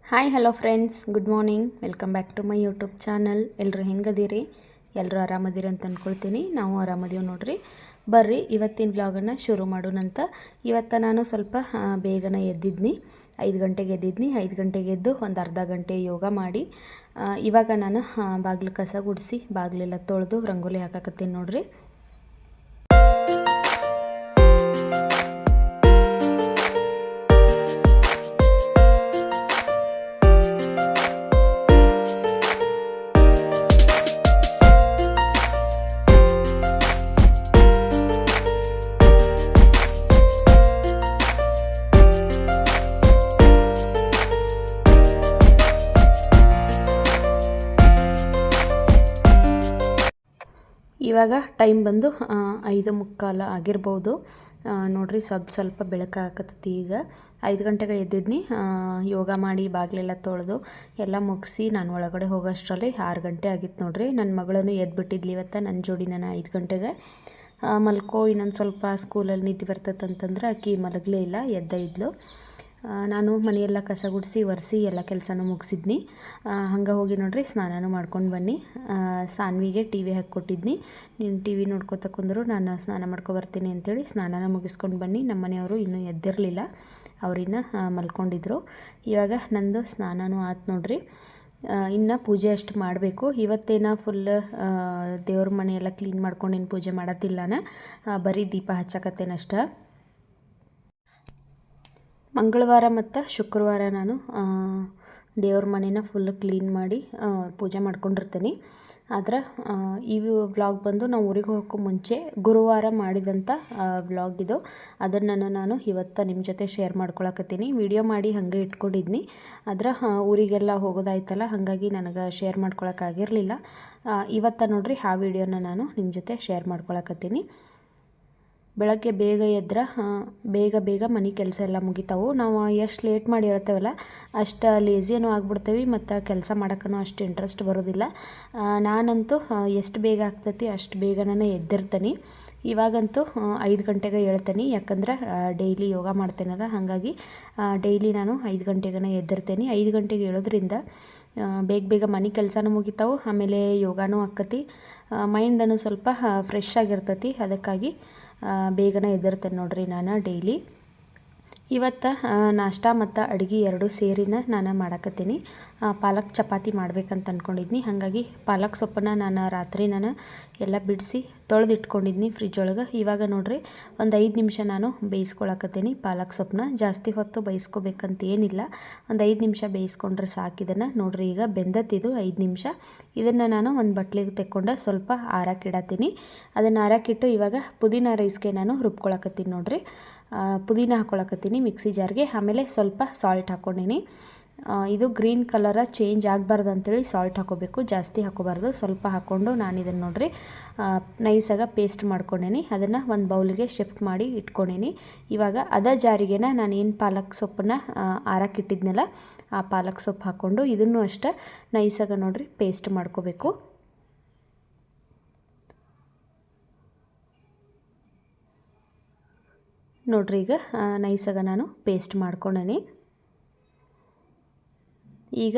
Hi hello friends, good morning. Welcome back to my YouTube channel. ಎಲ್ಲರೂ ಹೆಂಗದಿರಿ? ಎಲ್ಲರೂ ಆರಾಮದಿರಿ ಅಂತ ಅಂದ್ಕೊಳ್ತೀನಿ. ನಾವು ಆರಾಮದೀವಿ ನೋಡ್ರಿ. ಬರ್ರಿ ಇವತ್ತಿನ ವ್ಲಾಗನ್ನು ಶುರು ಮಾಡೋಣಂತ. ಇವತ್ತು ನಾನು ಸ್ವಲ್ಪ ಬೇಗನೆ ಎದ್ದಿದ್ನಿ. 5 ಗಂಟೆಗೆ ಎದ್ದಿದ್ನಿ. 5 ಗಂಟೆಗೆ ಎದ್ದು ಒಂದು ಅರ್ಧ ಗಂಟೆ ಯೋಗ ಮಾಡಿ ಇವಾಗ ನಾನು ಬಾಗಿಲು ಕಸ ಗುಡಿಸಿ ಬಾಗಿಲೆಲ್ಲ ತೊಳೆದು ರಂಗೋಲಿ ಹಾಕಕತ್ತೀನಿ ನೋಡ್ರಿ. ಇವಾಗ ಟೈಮ್ ಬಂದು 5:45 ಆಗಿರ್ಬೋದು ನೋಡ್ರಿ. ಸ್ವಲ್ಪ ಬೆಳಕಾಗತ್ತೈತಿ. ಈಗ 5 ಗಂಟೆಗೆ ಎದ್ದಿದ್ನಿ. ಯೋಗ ಮಾಡಿ ಬಾಗಿಲೆಲ್ಲ ತೊಳೆದು ಎಲ್ಲ ಮುಗಿಸಿ ನಾನು ಒಳಗಡೆ ಹೋಗೋಷ್ಟರಲ್ಲಿ 6 ಗಂಟೆ ಆಗಿತ್ತು ನೋಡ್ರಿ. ನನ್ನ ಮಗಳನ್ನು ಎದ್ಬಿಟ್ಟಿದ್ಲಿ ಇವತ್ತು ನನ್ನ ಜೋಡಿ. ನಾನು 5 ಗಂಟೆಗೆ ಮಲ್ಕೋ ಇನ್ನೊಂದು ಸ್ವಲ್ಪ ಸ್ಕೂಲಲ್ಲಿ ನಿದ್ದೆ ಬರ್ತೈತಂತಂದ್ರೆ ಆಕಿ ಮಲಗಲೇ ಇಲ್ಲ, ಎದ್ದ ಇದ್ಲು. ನಾನು ಮನೆಯೆಲ್ಲ ಕಸ ಗುಡಿಸಿ ಒರೆಸಿ ಎಲ್ಲ ಕೆಲಸನೂ ಮುಗಿಸಿದ್ನಿ. ಹಂಗೆ ಹೋಗಿ ನೋಡ್ರಿ ಸ್ನಾನನೂ ಮಾಡ್ಕೊಂಡು ಬನ್ನಿ. ಸಾನ್ವಿಗೆ ಟಿ ವಿ ಹಾಕ್ಕೊಟ್ಟಿದ್ನಿ. ನೀನು ಟಿ ವಿ ನೋಡ್ಕೊತ ಕುಂದರು, ನಾನು ಸ್ನಾನ ಮಾಡ್ಕೊಬರ್ತೀನಿ ಅಂತೇಳಿ ಸ್ನಾನನ ಮುಗಿಸ್ಕೊಂಡು ಬನ್ನಿ. ನಮ್ಮ ಮನೆಯವರು ಇನ್ನೂ ಎದ್ದಿರಲಿಲ್ಲ, ಅವರಿನ್ನ ಮಲ್ಕೊಂಡಿದ್ರು. ಇವಾಗ ನಂದು ಸ್ನಾನನೂ ಆಯ್ತು ನೋಡ್ರಿ. ಇನ್ನು ಪೂಜೆ ಅಷ್ಟು ಮಾಡಬೇಕು. ಇವತ್ತೇನ ಫುಲ್ ದೇವ್ರ ಮನೆಯೆಲ್ಲ ಕ್ಲೀನ್ ಮಾಡ್ಕೊಂಡು ಏನು ಪೂಜೆ ಮಾಡತ್ತಿಲ್ಲ. ಬರೀ ದೀಪ ಹಚ್ಚಕತ್ತೇನಷ್ಟ. ಮಂಗಳವಾರ ಮತ್ತು ಶುಕ್ರವಾರ ನಾನು ದೇವ್ರ ಮನೇನ ಫುಲ್ ಕ್ಲೀನ್ ಮಾಡಿ ಪೂಜೆ ಮಾಡ್ಕೊಂಡಿರ್ತೀನಿ. ಆದರೆ ಈ ವ್ಲಾಗ್ ಬಂದು ನಾವು ಊರಿಗೆ ಹೋಗೋಕ್ಕೂ ಮುಂಚೆ ಗುರುವಾರ ಮಾಡಿದಂಥ ವ್ಲಾಗ್ ಇದು. ಅದನ್ನು ನಾನು ಇವತ್ತು ನಿಮ್ಮ ಜೊತೆ ಶೇರ್ ಮಾಡ್ಕೊಳಕತ್ತೀನಿ. ವಿಡಿಯೋ ಮಾಡಿ ಹಾಗೆ ಇಟ್ಕೊಂಡಿದ್ನಿ. ಆದರೆ ಊರಿಗೆಲ್ಲ ಹೋಗೋದಾಯ್ತಲ್ಲ, ಹಾಗಾಗಿ ನನಗೆ ಶೇರ್ ಮಾಡ್ಕೊಳಕ್ಕಾಗಿರಲಿಲ್ಲ. ಇವತ್ತು ನೋಡ್ರಿ ಆ ವಿಡಿಯೋನ ನಾನು ನಿಮ್ಮ ಜೊತೆ ಶೇರ್ ಮಾಡ್ಕೊಳಕತ್ತೀನಿ. ಬೆಳಗ್ಗೆ ಬೇಗ ಎದ್ರೆ ಬೇಗ ಮನೆ ಕೆಲಸ ಎಲ್ಲ ಮುಗಿತಾವೆ. ನಾವು ಎಷ್ಟು ಲೇಟ್ ಮಾಡಿ ಹೇಳ್ತೇವಲ್ಲ ಅಷ್ಟು ಲೇಸಿನೂ ಆಗ್ಬಿಡ್ತೇವೆ ಮತ್ತು ಕೆಲಸ ಮಾಡೋಕ್ಕೂ ಅಷ್ಟು ಇಂಟ್ರೆಸ್ಟ್ ಬರೋದಿಲ್ಲ. ನಾನಂತೂ ಎಷ್ಟು ಬೇಗ ಆಗ್ತೈತಿ ಅಷ್ಟು ಬೇಗನೇ ಎದ್ದಿರ್ತೀನಿ. ಇವಾಗಂತೂ 5 ಗಂಟೆಗೆ ಹೇಳ್ತೀನಿ, ಯಾಕಂದ್ರೆ ಡೈಲಿ ಯೋಗ ಮಾಡ್ತೇನಲ್ಲ, ಹಾಗಾಗಿ ಡೈಲಿ ನಾನು 5 ಗಂಟೆಗೆ ಎದ್ದಿರ್ತೀನಿ. 5 ಗಂಟೆಗೆ ಹೇಳೋದ್ರಿಂದ ಬೇಗ ಮನೆ ಕೆಲಸನೂ ಮುಗಿತಾವೆ, ಆಮೇಲೆ ಯೋಗನೂ ಆಕ್ಕತಿ, ಮೈಂಡನ್ನು ಸ್ವಲ್ಪ ಫ್ರೆಶ್ ಆಗಿರ್ತೈತಿ. ಅದಕ್ಕಾಗಿ ಬೇಗನೆ ಎದ್ದಿರ್ತೇನೆ ನೋಡ್ರಿ ನಾನು ಡೈಲಿ. ಇವತ್ತು ನಾಷ್ಟ ಮತ್ತು ಅಡುಗೆ ಎರಡೂ ಸೇರಿನ ನಾನು ಮಾಡಕತ್ತೀನಿ. ಪಾಲಕ್ ಚಪಾತಿ ಮಾಡ್ಬೇಕಂತ ಅಂದ್ಕೊಂಡಿದ್ನಿ. ಹಾಗಾಗಿ ಪಾಲಕ್ ಸೊಪ್ಪನ್ನು ನಾನು ರಾತ್ರಿ ಎಲ್ಲ ಬಿಡಿಸಿ ತೊಳೆದಿಟ್ಕೊಂಡಿದ್ನಿ ಫ್ರಿಜ್ ಒಳಗೆ. ಇವಾಗ ನೋಡ್ರಿ ಒಂದು 5 ನಿಮಿಷ ನಾನು ಬೇಯಿಸ್ಕೊಳಕತ್ತೀನಿ ಪಾಲಕ್ ಸೊಪ್ಪನ್ನ. ಜಾಸ್ತಿ ಹೊತ್ತು ಬೇಯಿಸ್ಕೋಬೇಕಂತ ಏನಿಲ್ಲ, ಒಂದು 5 ನಿಮಿಷ ಬೇಯಿಸ್ಕೊಂಡ್ರೆ ಸಾಕಿದನ್ನು ನೋಡ್ರಿ. ಈಗ ಬೆಂದತ್ತಿದು 5 ನಿಮಿಷ. ಇದನ್ನು ನಾನು ಒಂದು ಬಟ್ಲಿಗೆ ತೆಕ್ಕೊಂಡು ಸ್ವಲ್ಪ ಆರಕ್ಕಿಡತ್ತೀನಿ. ಅದನ್ನು ಆರಕ್ಕಿಟ್ಟು ಇವಾಗ ಪುದೀನ ರೈಸ್ಗೆ ನಾನು ರುಬ್ಕೊಳಕತ್ತೀನಿ ನೋಡ್ರಿ. ಪುದೀನ ಹಾಕ್ಕೊಳಕತ್ತೀನಿ ಮಿಕ್ಸಿ ಜಾರ್ಗೆ. ಆಮೇಲೆ ಸ್ವಲ್ಪ ಸಾಲ್ಟ್ ಹಾಕ್ಕೊಂಡೀನಿ. ಇದು ಗ್ರೀನ್ ಕಲರ ಚೇಂಜ್ ಆಗಬಾರ್ದು ಅಂಥೇಳಿ ಸಾಲ್ಟ್ ಹಾಕೋಬೇಕು, ಜಾಸ್ತಿ ಹಾಕೋಬಾರ್ದು. ಸ್ವಲ್ಪ ಹಾಕ್ಕೊಂಡು ನಾನು ಇದನ್ನು ನೋಡ್ರಿ ನೈಸಾಗಿ ಪೇಸ್ಟ್ ಮಾಡ್ಕೊಂಡೇನಿ. ಅದನ್ನು ಒಂದು ಬೌಲಿಗೆ ಶಿಫ್ಟ್ ಮಾಡಿ ಇಟ್ಕೊಂಡೀನಿ. ಇವಾಗ ಅದೇ ಜಾರಿಗೆ ನಾನು ಏನು ಪಾಲಕ್ ಸೊಪ್ಪನ್ನು ಆರಕ್ಕಿಟ್ಟಿದ್ನಲ್ಲ ಆ ಪಾಲಕ್ ಸೊಪ್ಪು ಹಾಕ್ಕೊಂಡು ಇದನ್ನು ಅಷ್ಟೇ ನೈಸಾಗಿ ನೋಡ್ರಿ ಪೇಸ್ಟ್ ಮಾಡ್ಕೋಬೇಕು. ನೋಡ್ರಿ ಈಗ ನೈಸಾಗಿ ನಾನು ಪೇಸ್ಟ್ ಮಾಡ್ಕೊಂಡೇನಿ. ಈಗ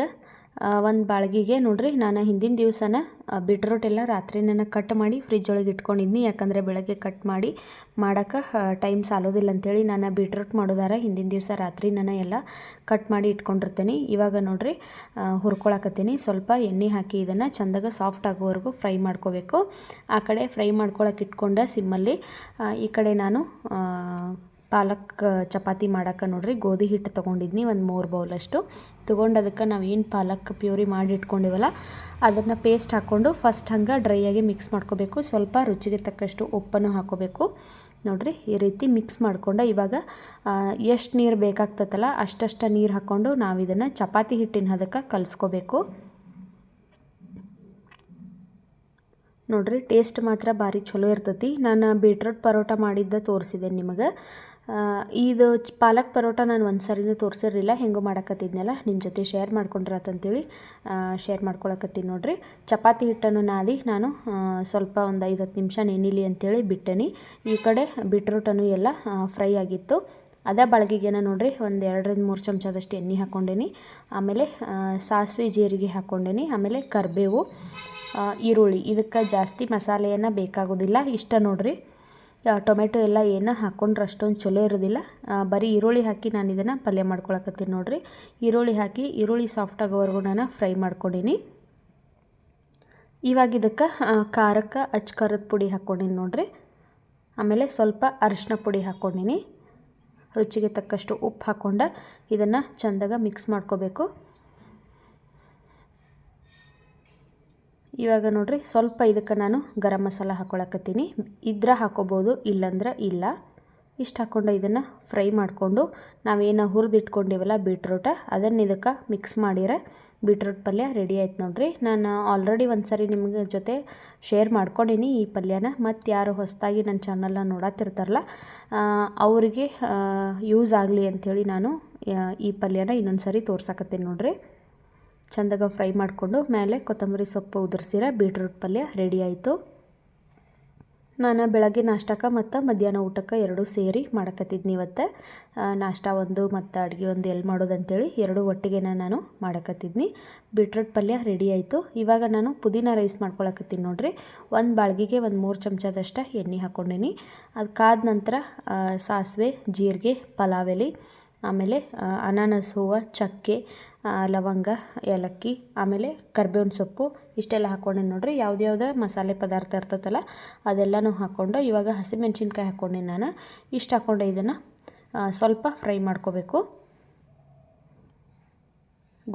ಒಂದು ಬಾಳ್ಗಿಗೆ ನೋಡ್ರಿ ನಾನು ಹಿಂದಿನ ದಿವಸನ ಬೀಟ್ರೋಟ್ ಎಲ್ಲ ರಾತ್ರಿ ಕಟ್ ಮಾಡಿ ಫ್ರಿಜ್ ಒಳಗೆ ಇಟ್ಕೊಂಡಿದ್ನಿ. ಯಾಕಂದರೆ ಬೆಳಗ್ಗೆ ಕಟ್ ಮಾಡಿ ಮಾಡೋಕ್ಕೆ ಟೈಮ್ ಸಾಲೋದಿಲ್ಲ ಅಂಥೇಳಿ ನಾನು ಬೀಟ್ರೋಟ್ ಮಾಡೋದಾರ ಹಿಂದಿನ ದಿವಸ ರಾತ್ರಿ ಎಲ್ಲ ಕಟ್ ಮಾಡಿ ಇಟ್ಕೊಂಡಿರ್ತೀನಿ. ಇವಾಗ ನೋಡ್ರಿ ಹುರ್ಕೊಳಕತ್ತೀನಿ. ಸ್ವಲ್ಪ ಎಣ್ಣೆ ಹಾಕಿ ಇದನ್ನು ಚೆಂದಾಗ ಸಾಫ್ಟ್ ಆಗೋವರೆಗೂ ಫ್ರೈ ಮಾಡ್ಕೋಬೇಕು. ಆ ಕಡೆ ಫ್ರೈ ಮಾಡ್ಕೊಳಕ್ಕೆ ಇಟ್ಕೊಂಡೆ ಸಿಮ್ಮಲ್ಲಿ. ಈ ಕಡೆ ನಾನು ಪಾಲಕ್ ಚಪಾತಿ ಮಾಡೋಕ್ಕೆ ನೋಡ್ರಿ ಗೋಧಿ ಹಿಟ್ಟು ತೊಗೊಂಡಿದ್ನಿ, ಒಂದು 3 ಬೌಲಷ್ಟು ತೊಗೊಂಡು ಅದಕ್ಕೆ ನಾವು ಏನು ಪಾಲಕ್ ಪ್ಯೂರಿ ಮಾಡಿ ಇಟ್ಕೊಂಡಿವಲ್ಲ ಅದನ್ನು ಪೇಸ್ಟ್ ಹಾಕ್ಕೊಂಡು ಫಸ್ಟ್ ಹಂಗೆ ಡ್ರೈಯಾಗಿ ಮಿಕ್ಸ್ ಮಾಡ್ಕೋಬೇಕು. ಸ್ವಲ್ಪ ರುಚಿಗೆ ತಕ್ಕಷ್ಟು ಉಪ್ಪನ್ನು ಹಾಕೋಬೇಕು. ನೋಡ್ರಿ ಈ ರೀತಿ ಮಿಕ್ಸ್ ಮಾಡ್ಕೊಂಡು ಇವಾಗ ಎಷ್ಟು ನೀರು ಬೇಕಾಗ್ತದಲ್ಲ ಅಷ್ಟಷ್ಟು ನೀರು ಹಾಕ್ಕೊಂಡು ನಾವು ಇದನ್ನು ಚಪಾತಿ ಹಿಟ್ಟಿನ ಅದಕ್ಕೆ ಕಲಿಸ್ಕೋಬೇಕು. ನೋಡ್ರಿ ಟೇಸ್ಟ್ ಮಾತ್ರ ಭಾರಿ ಚಲೋ ಇರ್ತೈತಿ. ನಾನು ಬೀಟ್ರೋಟ್ ಪರೋಟ ಮಾಡಿದ್ದ ತೋರಿಸಿದೆ ನಿಮಗೆ. ಇದು ಪಾಲಕ್ ಪರೋಟ ನಾನು ಒಂದು ಸರಿನೂ ತೋರಿಸಿರಲಿಲ್ಲ, ಹೆಂಗೋ ಮಾಡಕತ್ತಿದ್ನಲ್ಲ ನಿಮ್ಮ ಜೊತೆ ಶೇರ್ ಮಾಡ್ಕೊಂಡ್ರಾತಂತೇಳಿ ಶೇರ್ ಮಾಡ್ಕೊಳಕತ್ತೀನಿ ನೋಡ್ರಿ. ಚಪಾತಿ ಹಿಟ್ಟನ್ನು ನಾದಿ ನಾನು ಸ್ವಲ್ಪ ಒಂದು 5-10 ನಿಮಿಷ ನೆನಿಲಿ ಅಂತೇಳಿ ಬಿಟ್ಟೇನಿ. ಈ ಕಡೆ ಬೀಟ್ರೋಟನ್ನು ಎಲ್ಲ ಫ್ರೈ ಆಗಿತ್ತು. ಅದೇ ಬಾಳ್ಗಿಗೆನ ನೋಡಿರಿ ಒಂದು 2-3 ಚಮಚದಷ್ಟು ಎಣ್ಣೆ ಹಾಕ್ಕೊಂಡೇನಿ. ಆಮೇಲೆ ಸಾಸಿವೆ ಜೀರಿಗೆ ಹಾಕ್ಕೊಂಡೇನಿ. ಆಮೇಲೆ ಕರಿಬೇವು, ಈರುಳ್ಳಿ. ಇದಕ್ಕೆ ಜಾಸ್ತಿ ಮಸಾಲೆಯನ್ನು ಬೇಕಾಗೋದಿಲ್ಲ, ಇಷ್ಟ ನೋಡಿರಿ. ಟೊಮೆಟೊ ಎಲ್ಲ ಏನು ಹಾಕ್ಕೊಂಡ್ರೆ ಅಷ್ಟೊಂದು ಚಲೋ ಇರೋದಿಲ್ಲ. ಬರೀ ಈರುಳ್ಳಿ ಹಾಕಿ ನಾನು ಇದನ್ನು ಪಲ್ಯ ಮಾಡ್ಕೊಳಕತ್ತೀನಿ ನೋಡಿರಿ. ಈರುಳ್ಳಿ ಹಾಕಿ ಈರುಳ್ಳಿ ಸಾಫ್ಟ್ ಆಗೋವರೆಗೂ ನಾನು ಫ್ರೈ ಮಾಡ್ಕೊಂಡೀನಿ. ಇವಾಗ ಇದಕ್ಕೆ ಖಾರಕ್ಕೆ ಅಚ್ಚ ಖಾರದ ಪುಡಿ ಹಾಕ್ಕೊಂಡೀನಿ ನೋಡಿರಿ. ಆಮೇಲೆ ಸ್ವಲ್ಪ ಅರಿಶಿನ ಪುಡಿ ಹಾಕ್ಕೊಂಡೀನಿ. ರುಚಿಗೆ ತಕ್ಕಷ್ಟು ಉಪ್ಪು ಹಾಕ್ಕೊಂಡು ಇದನ್ನು ಚೆಂದಾಗ ಮಿಕ್ಸ್ ಮಾಡ್ಕೋಬೇಕು. ಇವಾಗ ನೋಡಿರಿ ಸ್ವಲ್ಪ ಇದಕ್ಕೆ ನಾನು ಗರಂ ಮಸಾಲ ಹಾಕ್ಕೊಳಕತ್ತೀನಿ. ಇದ್ರೆ ಹಾಕ್ಕೋಬೋದು, ಇಲ್ಲಂದ್ರೆ ಇಲ್ಲ. ಇಷ್ಟು ಹಾಕ್ಕೊಂಡು ಇದನ್ನು ಫ್ರೈ ಮಾಡಿಕೊಂಡು ನಾವೇನು ಹುರಿದಿಟ್ಕೊಂಡಿವಲ್ಲ ಬೀಟ್ರೂಟ, ಅದನ್ನು ಇದಕ್ಕೆ ಮಿಕ್ಸ್ ಮಾಡಿರೆ ಬೀಟ್ರೂಟ್ ಪಲ್ಯ ರೆಡಿ ಆಯ್ತು ನೋಡಿರಿ. ನಾನು ಆಲ್ರೆಡಿ ಒಂದು ಸಾರಿ ನಿಮಗೆ ಜೊತೆ ಶೇರ್ ಮಾಡ್ಕೊಂಡೀನಿ ಈ ಪಲ್ಯನ. ಮತ್ತು ಯಾರು ಹೊಸದಾಗಿ ನನ್ನ ಚಾನಲ್ನ ನೋಡತ್ತಿರ್ತಾರಲ್ಲ ಅವರಿಗೆ ಯೂಸ್ ಆಗಲಿ ಅಂಥೇಳಿ ನಾನು ಈ ಪಲ್ಯನ ಇನ್ನೊಂದು ಸಾರಿ ತೋರ್ಸಕತ್ತೀನಿ ನೋಡಿರಿ. ಚೆಂದಾಗ ಫ್ರೈ ಮಾಡಿಕೊಂಡು ಮೇಲೆ ಕೊತ್ತಂಬರಿ ಸೊಪ್ಪು ಉದುರಿಸಿರ ಬೀಟ್ರೂಟ್ ಪಲ್ಯ ರೆಡಿ ಆಯಿತು. ನಾನು ಬೆಳಗ್ಗೆ ನಾಷ್ಟಕ್ಕೆ ಮತ್ತು ಮಧ್ಯಾಹ್ನ ಊಟಕ್ಕೆ ಎರಡೂ ಸೇರಿ ಮಾಡಕತ್ತಿದ್ನಿ ಇವತ್ತು. ನಾಷ್ಟ ಒಂದು ಮತ್ತು ಅಡುಗೆ ಒಂದು ಎಲ್ಲಿ ಮಾಡೋದಂತೇಳಿ ಎರಡೂ ಒಟ್ಟಿಗೆ ನಾನು ಮಾಡಕತ್ತಿದ್ನಿ. ಬೀಟ್ರೂಟ್ ಪಲ್ಯ ರೆಡಿ ಆಯಿತು. ಇವಾಗ ನಾನು ಪುದೀನ ರೈಸ್ ಮಾಡ್ಕೊಳಕತ್ತೀನಿ ನೋಡಿರಿ. ಒಂದು ಬಾಳ್ಗಿಗೆ 3 ಚಮಚದಷ್ಟು ಎಣ್ಣೆ ಹಾಕ್ಕೊಂಡೀನಿ. ಅದು ಕಾದ ನಂತರ ಸಾಸಿವೆ, ಜೀರಿಗೆ, ಪಲಾವ್ ಎಲೆ, ಆಮೇಲೆ ಅನಾನಸ್ ಹೂವು, ಚಕ್ಕೆ, ಲವಂಗ, ಏಲಕ್ಕಿ, ಆಮೇಲೆ ಕರ್ಬೇವಿನ ಸೊಪ್ಪು ಇಷ್ಟೆಲ್ಲ ಹಾಕ್ಕೊಂಡೇನಿ ನೋಡಿರಿ. ಯಾವ್ದು ಮಸಾಲೆ ಪದಾರ್ಥ ಇರ್ತೈತಲ್ಲ ಅದೆಲ್ಲನೂ ಹಾಕ್ಕೊಂಡು ಇವಾಗ ಹಸಿಮೆಣ್ಸಿನ್ಕಾಯಿ ಹಾಕ್ಕೊಂಡೀನಿ ನಾನು. ಇಷ್ಟು ಹಾಕ್ಕೊಂಡು ಇದನ್ನು ಸ್ವಲ್ಪ ಫ್ರೈ ಮಾಡ್ಕೋಬೇಕು.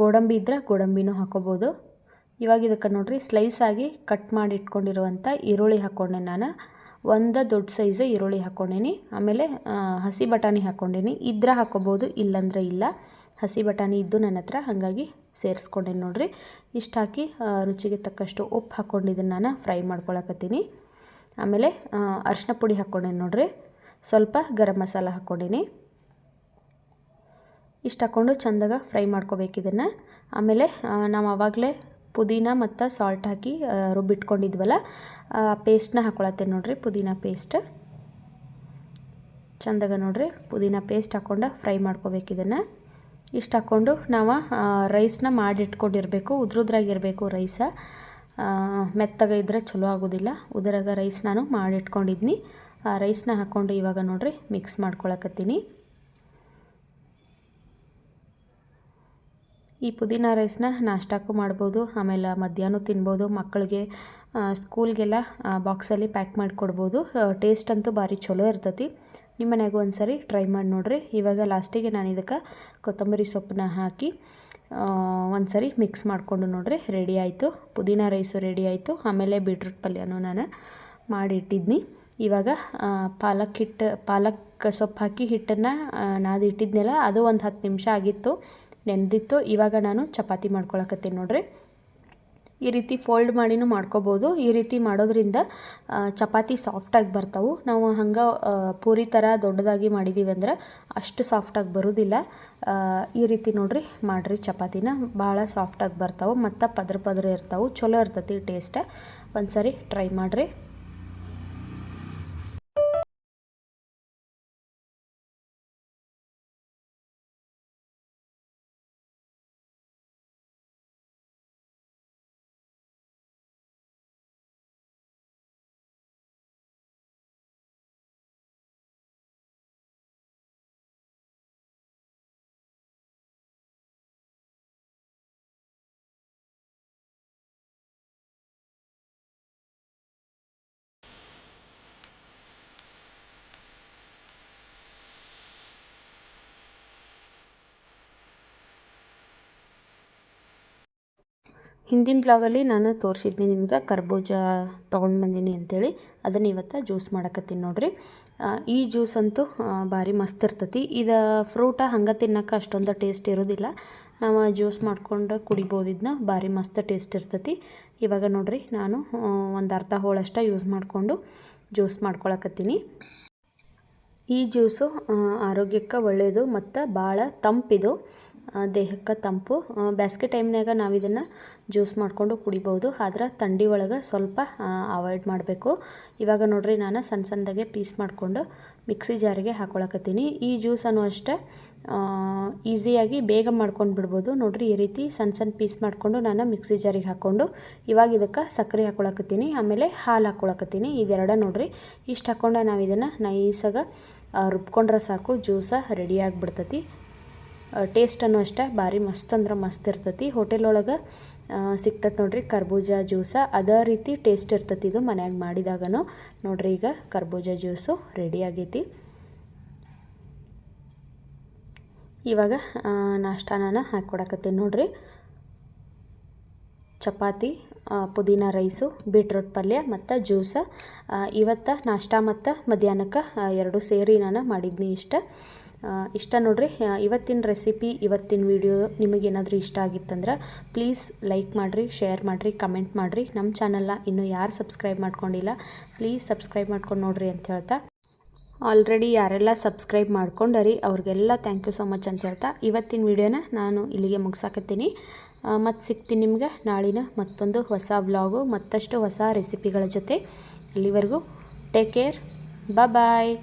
ಗೋಡಂಬಿ ಇದ್ದರೆ ಗೋಡಂಬಿನೂ ಹಾಕ್ಕೋಬೋದು. ಇವಾಗ ಇದಕ್ಕೆ ನೋಡಿರಿ ಸ್ಲೈಸ್ ಆಗಿ ಕಟ್ ಮಾಡಿ ಇಟ್ಕೊಂಡಿರುವಂಥ ಈರುಳ್ಳಿ ಹಾಕ್ಕೊಂಡೆ ನಾನು. ಒಂದು ದೊಡ್ಡ ಸೈಜ್ ಈರುಳ್ಳಿ ಹಾಕ್ಕೊಂಡೀನಿ. ಆಮೇಲೆ ಹಸಿ ಬಟಾಣಿ ಹಾಕ್ಕೊಂಡೀನಿ. ಇದ್ರೆ ಹಾಕ್ಕೋಬೋದು, ಇಲ್ಲಂದ್ರೆ ಇಲ್ಲ. ಹಸಿ ಬಟಾಣಿ ಇದ್ದು ನನ್ನ ಹತ್ರ, ಹಾಗಾಗಿ ಸೇರಿಸ್ಕೊಂಡೇನಿ ನೋಡಿರಿ. ಇಷ್ಟು ಹಾಕಿ ರುಚಿಗೆ ತಕ್ಕಷ್ಟು ಉಪ್ಪು ಹಾಕ್ಕೊಂಡಿದ್ದನ್ನು ನಾನು ಫ್ರೈ ಮಾಡ್ಕೊಳಕತ್ತೀನಿ. ಆಮೇಲೆ ಅರಿಶಿನ ಪುಡಿ ಹಾಕ್ಕೊಂಡೇನಿ ನೋಡಿರಿ. ಸ್ವಲ್ಪ ಗರಂ ಮಸಾಲ ಹಾಕ್ಕೊಂಡೀನಿ. ಇಷ್ಟು ಹಾಕ್ಕೊಂಡು ಚೆಂದಾಗ ಫ್ರೈ ಮಾಡ್ಕೋಬೇಕು ಇದನ್ನು. ಆಮೇಲೆ ನಾವು ಆವಾಗಲೇ ಪುದೀನ ಮತ್ತು ಸಾಲ್ಟ್ ಹಾಕಿ ರುಬ್ಬಿಟ್ಕೊಂಡಿದ್ವಲ್ಲ ಪೇಸ್ಟ್ನ ಹಾಕ್ಕೊಳತ್ತೇನೆ ನೋಡಿರಿ. ಪುದೀನ ಪೇಸ್ಟ್ ಚೆಂದಾಗ ನೋಡಿರಿ ಪುದೀನ ಪೇಸ್ಟ್ ಹಾಕ್ಕೊಂಡು ಫ್ರೈ ಮಾಡ್ಕೋಬೇಕು ಇದನ್ನು. ಇಷ್ಟು ಹಾಕ್ಕೊಂಡು ನಾವು ರೈಸ್ನ ಮಾಡಿಟ್ಕೊಂಡಿರಬೇಕು. ಉದ್ರುದ್ರಾಗಿರಬೇಕು ರೈಸ. ಮೆತ್ತಗೆ ಇದ್ದರೆ ಚಲೋ ಆಗೋದಿಲ್ಲ. ಉದುರಾಗ ರೈಸ್ ನಾನು ಮಾಡಿಟ್ಕೊಂಡಿದ್ನಿ. ಆ ರೈಸ್ನ ಹಾಕ್ಕೊಂಡು ಇವಾಗ ನೋಡಿರಿ ಮಿಕ್ಸ್ ಮಾಡ್ಕೊಳಕತ್ತೀನಿ. ಈ ಪುದೀನ ರೈಸ್ನ ನಾಷ್ಟಕ್ಕೂ ಮಾಡ್ಬೋದು, ಆಮೇಲೆ ಮಧ್ಯಾಹ್ನ ತಿನ್ಬೋದು. ಮಕ್ಕಳಿಗೆ ಸ್ಕೂಲ್ಗೆಲ್ಲ ಬಾಕ್ಸಲ್ಲಿ ಪ್ಯಾಕ್ ಮಾಡಿ ಕೊಡ್ಬೋದು. ಟೇಸ್ಟ್ ಅಂತೂ ಭಾರಿ ಚಲೋ ಇರ್ತೈತಿ. ನಿಮ್ಮ ಮನೆಯಾಗೂ ಒಂದು ಸಾರಿ ಟ್ರೈ ಮಾಡಿ ನೋಡಿರಿ. ಇವಾಗ ಲಾಸ್ಟಿಗೆ ನಾನು ಇದಕ್ಕೆ ಕೊತ್ತಂಬರಿ ಸೊಪ್ಪನ್ನ ಹಾಕಿ ಒಂದು ಸಾರಿ ಮಿಕ್ಸ್ ಮಾಡಿಕೊಂಡು ನೋಡಿರಿ ರೆಡಿ ಆಯಿತು. ಪುದೀನ ರೈಸು ರೆಡಿ ಆಯಿತು. ಆಮೇಲೆ ಬೀಟ್ರೂಟ್ ಪಲ್ಯನೂ ನಾನು ಮಾಡಿಟ್ಟಿದ್ನಿ. ಇವಾಗ ಪಾಲಕ್ ಸೊಪ್ಪು ಹಾಕಿ ಹಿಟ್ಟನ್ನು ನಾದಿ ಇಟ್ಟಿದ್ನಲ್ಲ, ಅದು ಒಂದು 10 ನಿಮಿಷ ಆಗಿತ್ತು, ನೆನೆದಿತ್ತು. ಇವಾಗ ನಾನು ಚಪಾತಿ ಮಾಡ್ಕೊಳಕತ್ತೀನಿ ನೋಡಿರಿ. ಈ ರೀತಿ ಫೋಲ್ಡ್ ಮಾಡಿನೂ ಮಾಡ್ಕೋಬೋದು. ಈ ರೀತಿ ಮಾಡೋದ್ರಿಂದ ಚಪಾತಿ ಸಾಫ್ಟಾಗಿ ಬರ್ತಾವೆ. ನಾವು ಹಂಗೆ ಪೂರಿ ಥರ ದೊಡ್ಡದಾಗಿ ಮಾಡಿದ್ದೀವಿ ಅಂದ್ರೆ ಅಷ್ಟು ಸಾಫ್ಟಾಗಿ ಬರೋದಿಲ್ಲ. ಈ ರೀತಿ ನೋಡಿರಿ ಮಾಡಿರಿ ಚಪಾತಿನ, ಭಾಳ ಸಾಫ್ಟಾಗಿ ಬರ್ತಾವೆ ಮತ್ತು ಪದ್ರ ಇರ್ತಾವೆ. ಚಲೋ ಇರ್ತೈತಿ ಟೇಸ್ಟ್. ಒಂದು ಸಾರಿ ಟ್ರೈ ಮಾಡಿರಿ. ಹಿಂದಿನ ಬ್ಲಾಗಲ್ಲಿ ನಾನು ತೋರಿಸಿದ್ನಿ ನಿಮ್ಗೆ ಕರ್ಬೂಜ ತೊಗೊಂಡು ಬಂದೀನಿ ಅಂಥೇಳಿ. ಅದನ್ನು ಇವತ್ತು ಜ್ಯೂಸ್ ಮಾಡಕತ್ತೀನಿ ನೋಡಿರಿ. ಈ ಜ್ಯೂಸ್ ಅಂತೂ ಭಾರಿ ಮಸ್ತ್ ಇರ್ತೈತಿ. ಇದು ಫ್ರೂಟ ಹಂಗೆ ತಿನ್ನೋಕೆ ಅಷ್ಟೊಂದು ಟೇಸ್ಟ್ ಇರೋದಿಲ್ಲ. ನಾವು ಜ್ಯೂಸ್ ಮಾಡ್ಕೊಂಡು ಕುಡಿಬೋದು. ಇದನ್ನ ಭಾರಿ ಮಸ್ತ್ ಟೇಸ್ಟ್ ಇರ್ತೈತಿ. ಇವಾಗ ನೋಡಿರಿ ನಾನು ಒಂದು ಅರ್ಧ ಹೋಳಷ್ಟು ಯೂಸ್ ಮಾಡಿಕೊಂಡು ಜ್ಯೂಸ್ ಮಾಡ್ಕೊಳಕತ್ತೀನಿ. ಈ ಜ್ಯೂಸು ಆರೋಗ್ಯಕ್ಕೆ ಒಳ್ಳೆಯದು ಮತ್ತು ಭಾಳ ತಂಪಿದು, ದೇಹಕ್ಕೆ ತಂಪು. ಬೇಸಿಗೆ ಟೈಮ್ನಾಗ ನಾವು ಇದನ್ನು ಜ್ಯೂಸ್ ಮಾಡಿಕೊಂಡು ಕುಡಿಬೋದು. ಆದ್ರೆ ಥಂಡಿ ಒಳಗೆ ಸ್ವಲ್ಪ ಅವಾಯ್ಡ್ ಮಾಡಬೇಕು. ಇವಾಗ ನೋಡಿರಿ ನಾನು ಸಣ್ಣ ಸಣ್ಣದಾಗೆ ಪೀಸ್ ಮಾಡಿಕೊಂಡು ಮಿಕ್ಸಿ ಜಾರಿಗೆ ಹಾಕ್ಕೊಳಕತ್ತೀನಿ. ಈ ಜ್ಯೂಸನ್ನು ಅಷ್ಟೇ ಈಸಿಯಾಗಿ ಬೇಗ ಮಾಡ್ಕೊಂಡು ಬಿಡ್ಬೋದು. ನೋಡಿರಿ ಈ ರೀತಿ ಸಣ್ಣ ಸಣ್ಣ ಪೀಸ್ ಮಾಡಿಕೊಂಡು ನಾನು ಮಿಕ್ಸಿ ಜಾರಿಗೆ ಹಾಕ್ಕೊಂಡು ಇವಾಗ ಇದಕ್ಕೆ ಸಕ್ಕರೆ ಹಾಕ್ಕೊಳಕತ್ತೀನಿ, ಆಮೇಲೆ ಹಾಲು ಹಾಕ್ಕೊಳಕತ್ತೀನಿ. ಇದೆರಡ ನೋಡಿರಿ ಇಷ್ಟು ಹಾಕ್ಕೊಂಡು ನಾವು ಇದನ್ನು ನೈಸಾಗಿ ರುಬ್ಕೊಂಡ್ರೆ ಸಾಕು, ಜ್ಯೂಸ ರೆಡಿ ಆಗಿಬಿಡ್ತೈತಿ. ಟೇಸ್ಟನ್ನು ಅಷ್ಟೇ ಭಾರಿ ಮಸ್ತ್ ಅಂದ್ರೆ ಮಸ್ತ್ ಇರ್ತೈತಿ. ಹೋಟೆಲ್ ಒಳಗೆ ಸಿಗ್ತೈತೆ ನೋಡಿರಿ ಕರ್ಬೂಜ ಜ್ಯೂಸ, ಅದೇ ರೀತಿ ಟೇಸ್ಟ್ ಇರ್ತೈತಿ ಇದು ಮನ್ಯಾಗ ಮಾಡಿದಾಗನು. ನೋಡಿರಿ ಈಗ ಕರ್ಬೂಜ ಜ್ಯೂಸು ರೆಡಿ ಆಗೈತಿ. ಇವಾಗ ನಾಷ್ಟಾ ನಾನು ಹಾಕ್ಕೊಡಕತ್ತೀನಿ ನೋಡಿರಿ. ಚಪಾತಿ, ಪುದೀನ ರೈಸು, ಬೀಟ್ರೋಟ್ ಪಲ್ಯ ಮತ್ತು ಜ್ಯೂಸ. ಇವತ್ತು ನಾಷ್ಟಾ ಮತ್ತು ಮಧ್ಯಾಹ್ನಕ್ಕೆ ಎರಡು ಸೇರಿ ನಾನು ಮಾಡಿದ್ನಿ. ಇಷ್ಟ ನೋಡಿರಿ ಇವತ್ತಿನ ರೆಸಿಪಿ, ಇವತ್ತಿನ ವಿಡಿಯೋ ನಿಮಗೇನಾದರೂ ಇಷ್ಟ ಆಗಿತ್ತಂದ್ರೆ ಪ್ಲೀಸ್ ಲೈಕ್ ಮಾಡಿರಿ, ಶೇರ್ ಮಾಡಿರಿ, ಕಮೆಂಟ್ ಮಾಡಿರಿ. ನಮ್ಮ ಚಾನಲ್ನ ಇನ್ನೂ ಯಾರು ಸಬ್ಸ್ಕ್ರೈಬ್ ಮಾಡ್ಕೊಂಡಿಲ್ಲ ಪ್ಲೀಸ್ ಸಬ್ಸ್ಕ್ರೈಬ್ ಮಾಡ್ಕೊಂಡು ನೋಡಿರಿ ಅಂತ ಹೇಳ್ತಾ, ಆಲ್ರೆಡಿ ಯಾರೆಲ್ಲ ಸಬ್ಸ್ಕ್ರೈಬ್ ಮಾಡ್ಕೊಂಡರಿ ಅವ್ರಿಗೆಲ್ಲ ಥ್ಯಾಂಕ್ ಯು ಸೊ ಮಚ್ ಅಂತ ಹೇಳ್ತಾ ಇವತ್ತಿನ ವಿಡಿಯೋನ ನಾನು ಇಲ್ಲಿಗೆ ಮುಗಿಸಾಕತ್ತೀನಿ. ಮತ್ತು ಸಿಗ್ತೀನಿ ನಿಮ್ಗೆ ನಾಳಿನ ಮತ್ತೊಂದು ಹೊಸ ವ್ಲಾಗು, ಮತ್ತಷ್ಟು ಹೊಸ ರೆಸಿಪಿಗಳ ಜೊತೆ. ಅಲ್ಲಿವರೆಗೂ ಟೇಕ್ ಕೇರ್, ಬಾಯ್.